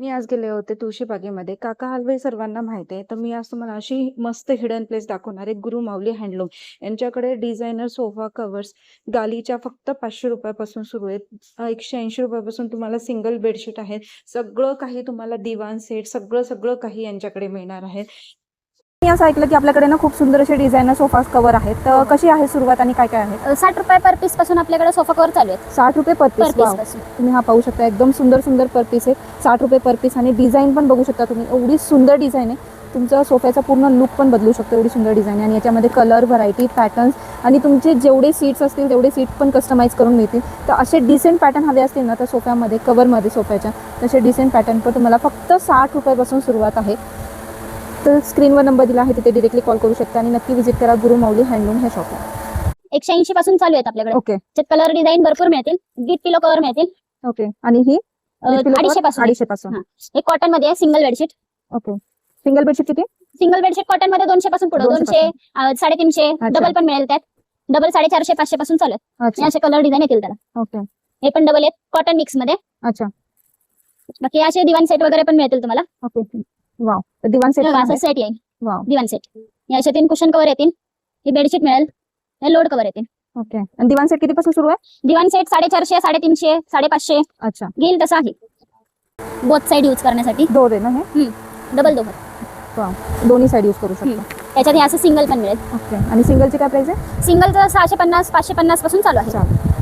मी आज गेले होते तुळशीबागेमध्ये. काका हलवाई सर्वांना माहिती आहे. तर मी आज तुम्हाला अशी मस्त हिडन प्लेस दाखवणार आहे. गुरु माऊली हँडलूम यांच्याकडे डिझायनर सोफा कव्हर्स गालीच्या फक्त ₹500 पासून सुरू आहेत. ₹180 पासून तुम्हाला सिंगल बेडशीट आहेत. सगळं काही तुम्हाला दिवाण सेट सगळं काही यांच्याकडे मिळणार आहे. मी असं ऐकलं की आपल्याकडे ना खूप सुंदर असे डिझायनर सोफा कव्हर आहेत. तर कशी आहे सुरुवात आणि काय काय आहे? ₹60 पर पीस पासून आपल्याकडे सोफा कव्हर चालू आहेत. ₹60 पर पीस. पर पीस पासून तुम्ही हा पाहू शकता, एकदम सुंदर पर पीस आहे. ₹60 पर पीस. आणि डिझाईन पण बघू शकता तुम्ही, एवढी सुंदर डिझाईन आहे. तुमचा सोफ्याचा पूर्ण लुक पण बदलू शकतो, एवढी सुंदर डिझाईन आहे. आणि याच्यामध्ये कलर, व्हरायटी, पॅटर्न्स आणि तुमचे जेवढे सीट्स असतील तेवढे सीट पण कस्टमाइज करून मिळतील. तर असे डिसेंट पॅटर्न हवे असतील ना, तर सोफ्यामध्ये कव्हरमध्ये सोफ्याच्या तसे डिसेंट पॅटर्न पण तुम्हाला फक्त ₹60 पासून सुरुवात आहे. तर स्क्रीनवर नंबर दिला आहे, तिथे डिरेक्टली कॉल करू शकता आणि नक्की व्हिजिट करा गुरु माऊली हँडलूम ह्या शॉपला. 180 पासून चालू आहेत आपल्याकडे. ओके त्यात कलर डिझाईन भरपूर मिळतील. गिफ्ट पिलो कव्हर मिळतील. ओके. आणि ही 250 पासून. 250 पासून. हे कॉटन मध्ये आहे, single bedsheet. Okay. Single bedsheet किती? सिंगल बेडशीट कॉटन मध्ये 200 पासून पुढे, 200, 350. अच्छा. डबल पण मिळेल त्यात. डबल 450, 500 पासून चालू आहेत. अच्छा. असे कलर डिझाईन येतील त्याला. ओके. हे पण डबल आहेत, कॉटन मिक्स मध्ये. अच्छा. बाकी असे दिवाण सेट वगैरे पण मिळतील तुम्हाला. ओके. वाव. तर दिवाण सेट असं सेट येईल. वाव. दिवाण सेट. या असे 3 कुशन कव्हर येतील. हे बेडशीट मिळेल. हे लोड कव्हर येतील. ओके. आणि दिवाण सेट किती पासून सुरू आहे? दिवाण सेट 450, 350, 550 अच्छा. घेईल तसं आहे. बोथ साइड यूज करण्यासाठी. डोर आहे ना हे? Double door. वाव. दोन्ही साइड यूज करू शकता. त्याच्यात हे असं सिंगल पण मिळेल. ओके. आणि सिंगलची काय प्राइस आहे? सिंगलचं 650, 550 पासून चालू आहे. चालेल.